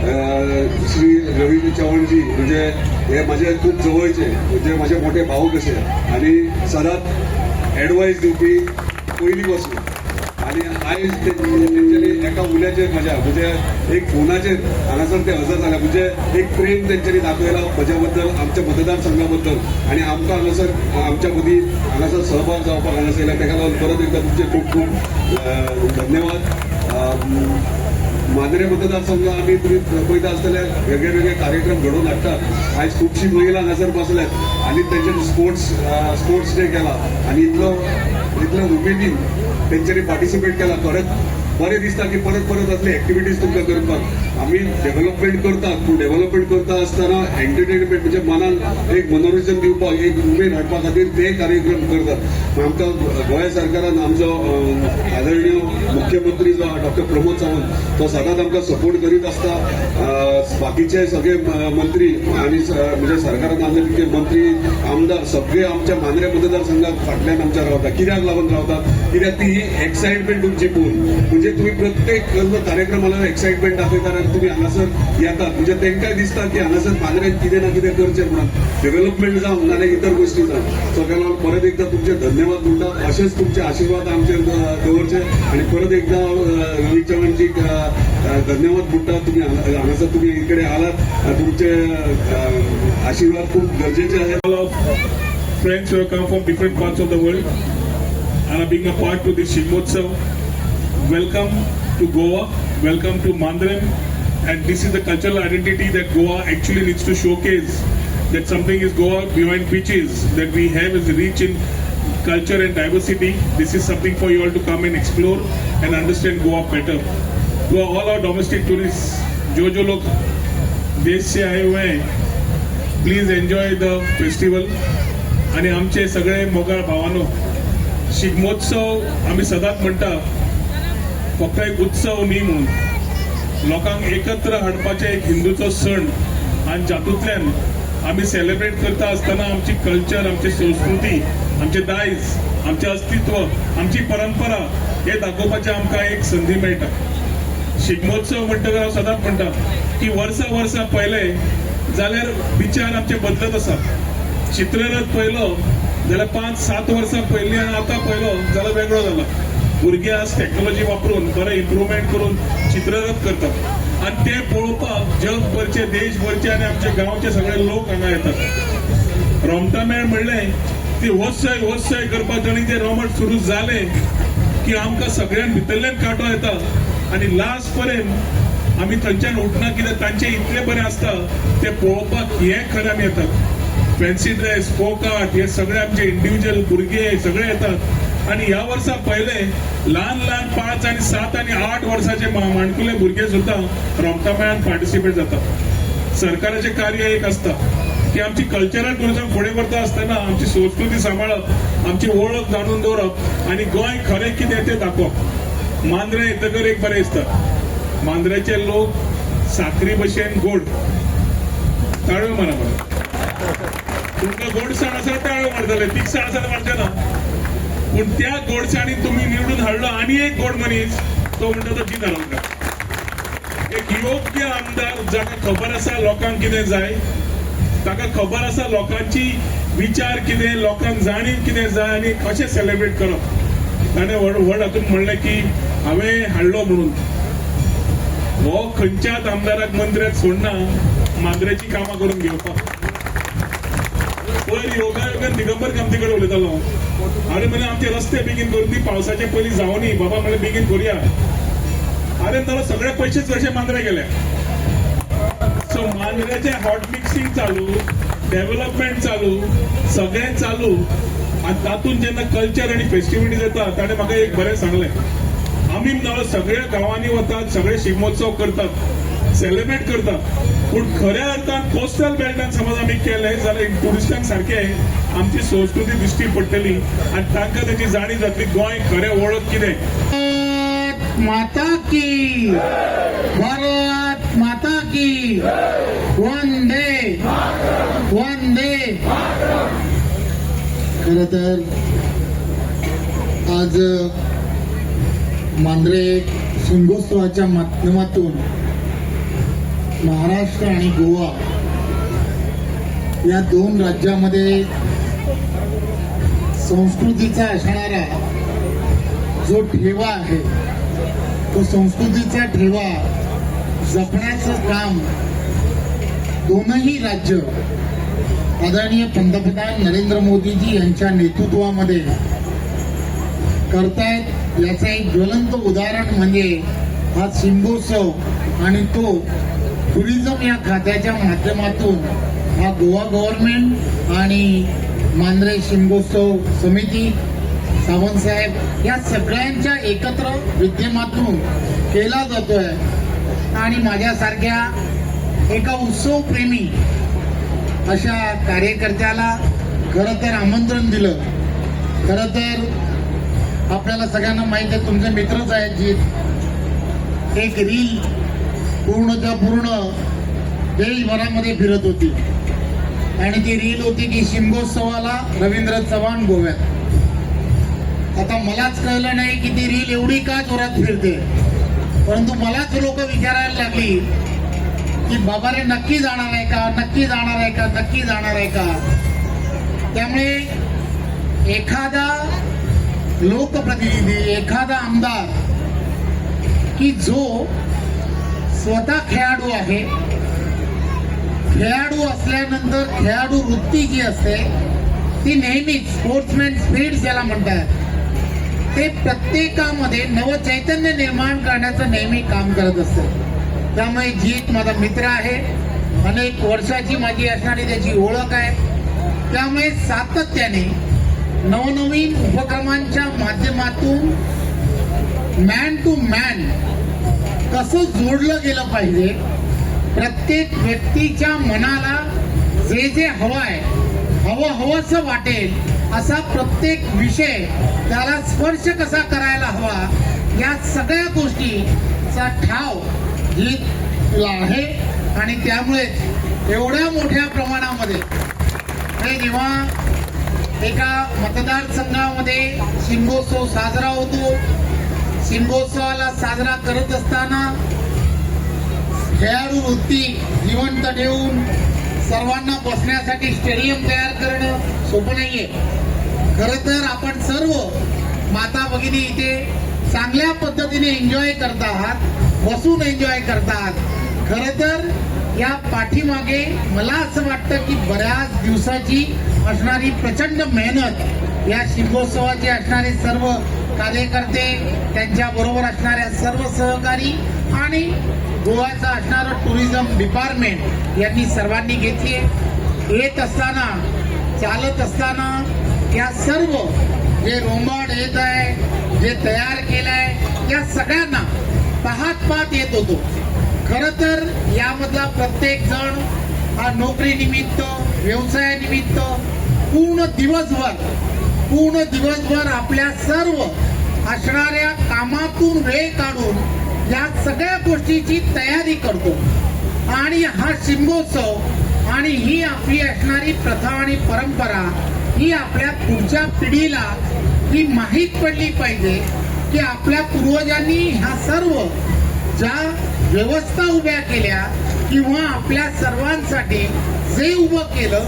श्री रवीजी चव्हाणजी म्हणजे हे माझे खूप जवळचे, म्हणजे माझे मोठे भाऊ कसे आणि सदांच ॲडवायस दिवपी पयलीं पासून. आणि आयज तेंच्यांनी एका उल्याचेर म्हज्या म्हणजे एक फोनाचेर हांगासर ते हजर जाल्या, म्हणजे एक प्रेम तेंच्यांनी दाखयला म्हज्या बद्दल, आमच्या मतदारसंघा बद्दल आणि आमकां हांगासर आमच्या मदीं हांगासर सहभाग जावपाक हांगासर येयला, ताका लागून परत एकदा तुमचे खूब खूब धन्यवाद. मांद्रे मतदारसंघ आम्ही तुम्ही पळयता आसतले वेगळे वेगळे कार्यक्रम घडोवन हाडटात. आयज खुबशी महिला हांगासर बसल्यात आणि तेंच्यांनी स्पोर्ट्स डे केला आणि इतल्या उमेदीन तेंच्यांनी पार्टिसिपेट केला. खरेंच बरें दिसता की परत परत असले एक्टिविटीज तुमकां करपाक. आमी डेव्हलपमेंट करतात, पूण डेव्हलपमेंट करता आसतना एंटरटेनमेंट म्हणजे मनाक एक मनोरंजन दिवपाक, एक उमेद हाडपा खातीर ते कार्यक्रम करतात. आमकां गोंय सरकारान आमचो आदरणीय मुख्यमंत्री जो डॉक्टर प्रमोद सावंत तो सदांच आमकां सपोर्ट करीत आसता. बाकीचे सगळे मंत्री आणि म्हणजे सरकारान आमचे मंत्री आमदार सगळे आमच्या मांद्रे मतदारसंघात फाटल्यान आमच्या रावतात. कित्याक लागून रावतात? कित्याक ती एक्साइटमेंट तुमची पळोवन, म्हणजे तुम्ही प्रत्येक कार्यक्रमाला एक्साइटमेंट दाखयतात आणि तुम्ही हांगासर येतात, म्हणजे तांकांय दिसता की हांगासर मांद्रेन कितें ना कितें करचें म्हणून डेव्हलपमेंट जावं नाल्यार इतर गोष्टी जावं. सगळ्या लागून परत एकदा तुमचे धन्यवाद म्हणटा. असेच तुमचे आशीर्वाद आमचेर दवरचे आणि परत एकदा रवी चव्हाणजी धन्यवाद म्हणटा. तुम्ही हांगासर तुम्ही इकडे आलात, तुमचे आशीर्वाद खूप गरजेचे आहेत. Friends who have come from different parts of the world and are being a part to this Shigmotsav. Welcome to Goa, welcome to Mandrem, and this is the cultural identity that Goa actually needs to showcase, that something is Goa behind beaches, that we have is rich in culture and diversity. This is something for you all to come and explore and understand Goa better. To all our domestic tourists, जो लोग देश से आए हुए हैं, please enjoy the festival. आणि आमचे सगळे मोगाळ भावानो, शिगमोत्सव आम्ही सदांच म्हणटा फक्त एक उत्सव न्ही म्हणून, लोकांक एकत्र हाडपाचे एक हिंदूचो सण आणि जातूंतल्यान आम्ही सेलिब्रेट करता आसतना आमची कल्चर, आमची संस्कृती, आमचे दायज, आमचे अस्तित्व, आमची परंपरा हे दाखोवपाची आमकां एक संधी मेळटा. शिगमोत्सव म्हणटकच हांव सदांच म्हणटा की वर्सां पयले जाल्यार विचार आमचे बदलत आसात. चित्ररथ पयलो जाल्यार 5-7 वर्सां पयलीं आनी आतां पयलो जाल्यार वेगळो जाला. भुरगे आज टेक्नॉलॉजी वापरून बरें इम्प्रुवमेंट करून चित्ररथ करतात आणि ते पळोवपाक जगभरचे, देशभरचे आणि आमचे गांवचे सगळे लोक हांगा येतात. रोमटा मेळ म्हणलें ती होसय करपाक आनी ते रोमट सुरू जाले की आमकां सगळ्यान भितरल्यान कांटो येता आणि लास्ट पर्यंत आमी थंयच्यान उठना, कित्याक तांचे इतले बरें आसता ते पळोवपाक हे खऱ्यान येतात. फॅन्सी ड्रेस, फोक आर्ट हे सगळे आमचे इंडिव्हिज्युअल भुरगे सगळे येतात आणि ह्या वर्सा पहिले ल्हान 5 आणि 7 आणि 8 वर्साचे माणकुले भुरगे सुद्धा रोमटा मेळान पार्टिसिपेट जातात. सरकाराचे कार्य एक असता की आमची कल्चरल टुरिझम फुडें व्हरता आसतना आमची संस्कृती सांबाळप, आमची ओळख जाणून दवरप आणि गोंय खरें कितें तें दाखोवप. मांद्रे येतकर एक बरें दिसता, मांद्रेचे लोक साखरी भशेन गोड. ताळयो मारा बरं. तुमकां गोडसाण आसा ताळयो मारतले, तिखसाण आसा मारचे ना, पूण त्या गोडसाणी तुम्ही निवडून हाडलो आणि एक गोड मनीस, तो म्हणटा तो जिना रावता. एक योग्य आमदार जाका खबर आसा लोकांक कितें जाय, ताका खबर आसा लोकांची विचार कितें, लोकांक जाणीव कितें जाय आणि कशें सेलिब्रेट करप. ताणें व्हड हातून म्हणलें की हांवें हाडलो म्हणून. हो खंयच्याच आमदाराक मंत्र्याक सोडना मांद्रेची कामां करून घेवपाक. पयर योगायोगान दिगंबर कामतीकडे उलयतालो, अरे म्हणे आमचे रस्ते बेगीन करून दी, पावसाचे पयलीं जावनी बाबा म्हणे बेगीन करूया. अरे तालो सगळे पयशेच कशे मांद्रे गेले. सो मांद्रेचे हॉट मिक्सिंग चालू, डेव्हलपमेंट चालू, सगळें चालू आणि तातूंत जेन्ना कल्चर आणि फेस्टिविटीज येता ताणें म्हाका एक बरें सांगलें, आमी म्हणलो सगळ्या गांवांनी वतात, सगळे शिगमोत्सव करतात, सेलिब्रेट करतात, पूण खऱ्या अर्थान कोस्टल बेल्टान समज आमी केले जाल्यार टुरिस्टांक सारखे आमची संस्कृती दिश्टी पडटली आणि तांकां तेची जाणीव जातली गोंय खरें वळख कितें. माता की, भारत माता की, वंदे वंदे. खरं तर आज मांद्रे शिमगोत्सवाच्या माध्यमातून महाराष्ट्र आणि गोवा या दोन राज्यामध्ये संस्कृतीचा असणारा जो ठेवा आहे तो संस्कृतीचा ठेवा जपण्याचं काम दोनही राज्य आदरणीय पंतप्रधान नरेंद्र मोदीजी यांच्या नेतृत्वामध्ये करतायत. याचं एक ज्वलंत उदाहरण म्हणजे हा शिमगोत्सव आणि तो टुरिझम या खात्याच्या माध्यमातून हा गोवा गव्हर्नमेंट आणि मांद्रे शिमगोत्सव समिती सावंतसाहेब या सगळ्यांच्या एकत्र विद्यमातून केला जातोय. आणि माझ्यासारख्या एका उत्सवप्रेमी अशा कार्यकर्त्याला खरं तर आमंत्रण दिलं. खरं तर आपल्याला सगळ्यांना माहिती आहे, तुमचे मित्रच आहेत जी एक रील पूर्णच्या पूर्ण देशभरामध्ये फिरत होती आणि ती रील होती की शिमगोत्सवाला रवींद्र चव्हाण गोव्यात. आता मलाच कळलं नाही की ती रील एवढी का जोरात फिरते, परंतु मलाच लोक विचारायला लागली की बाबा रे नक्की जाणार आहे का, नक्की जाणार आहे का, नक्की जाणार आहे का. त्यामुळे एखादा लोकप्रतिनिधी, एखादा आमदार की जो स्वतः खेळाडू आहे, खेळाडू असल्यानंतर खेळाडू वृत्ती जी असते ती नेहमीच स्पोर्ट्समॅन स्पिरिट ज्याला म्हणतात ते प्रत्येकामध्ये नवचैतन्य निर्माण करण्याचं नेहमी काम करत असते. त्यामुळे जीत माझा मित्र आहे, अनेक वर्षाची माझी असणारी त्याची ओळख आहे. त्यामुळे सातत्याने नवनवीन उपक्रमांच्या माध्यमातून मॅन टू मॅन कसं जोडलं गेलं पाहिजे, प्रत्येक व्यक्तीच्या मनाला जे जे हवंय हवंसं वाटेल असा प्रत्येक विषय त्याला स्पर्श कसा करायला हवा या सगळ्या गोष्टीचा ठाव जीतला आहे. आणि त्यामुळे एवढ्या मोठ्या प्रमाणामध्ये हे जेव्हा एका मतदारसंघामध्ये शिमगोत्सव साजरा होतो, शिमगोत्सवाला साजरा करत असताना खेळाडू वृत्ती जिवंत ठेवून सर्वांना बसण्यासाठी स्टेडियम तयार करणं सोपं नाहीये. खरं तर आपण सर्व माता भगिनी इथे चांगल्या पद्धतीने एन्जॉय करत आहात, बसून एन्जॉय करतात. खरं तर या पाठीमागे मला असं वाटतं की बऱ्याच दिवसाची असणारी प्रचंड मेहनत या शिमगोत्सवाचे असणारे सर्व कार्यकर्ते, त्यांच्या बरोबर असणाऱ्या सर्व सहकारी आणि गोव्याचं असणारं टुरिझम डिपार्टमेंट यांनी सर्वांनी घेतली. येत असताना, चालत असताना या सर्व जे रोंबाड येत आहे, जे तयार केलंय या सगळ्यांना पाहत येत होतो. खरं तर यामधला प्रत्येक जण हा नोकरीनिमित्त, व्यवसायानिमित्त पूर्ण दिवसभर आपल्या सर्व असणाऱ्या कामातून वेळ काढून या सगळ्या गोष्टीची तयारी करतो. आणि हा शिमगोत्सव आणि ही आपली असणारी प्रथा आणि परंपरा ही आपल्या पुढच्या पिढीला ही माहीत पडली पाहिजे की आपल्या पूर्वजांनी ह्या सर्व ज्या व्यवस्था उभ्या केल्या किंवा आपल्या सर्वांसाठी जे उभं केलं,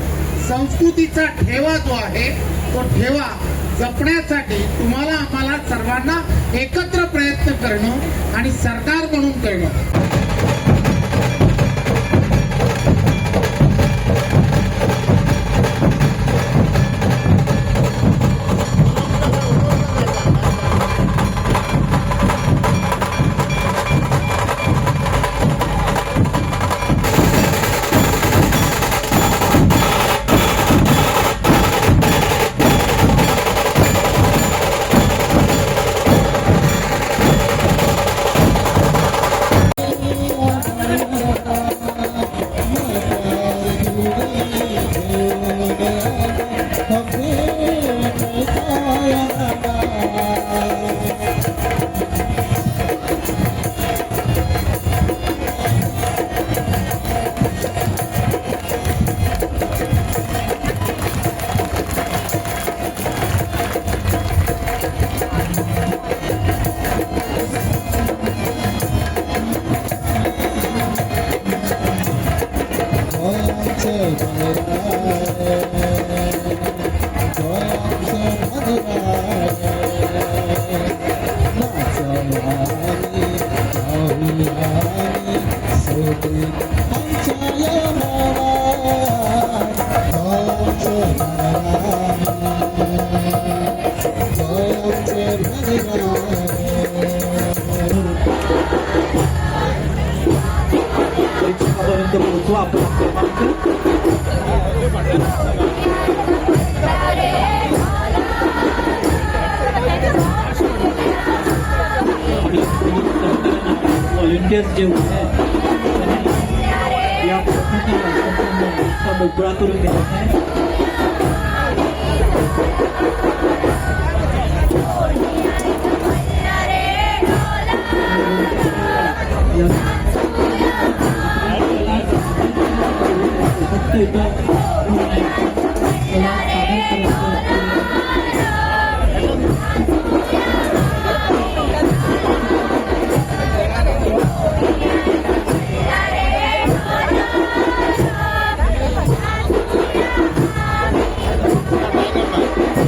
संस्कृतीचा ठेवा जो आहे तो ठेवा जपण्यासाठी तुम्हाला आम्हाला सर्वांना एकत्र प्रयत्न करणं आणि सरकार म्हणून करणं. प्रेक्षकापर्यंत पोहोचवा आपला क्रमांक. व्हॉलेंटियर्स जे होते या संपूर्ण मोकळा करून देत आहे. फक्त इथं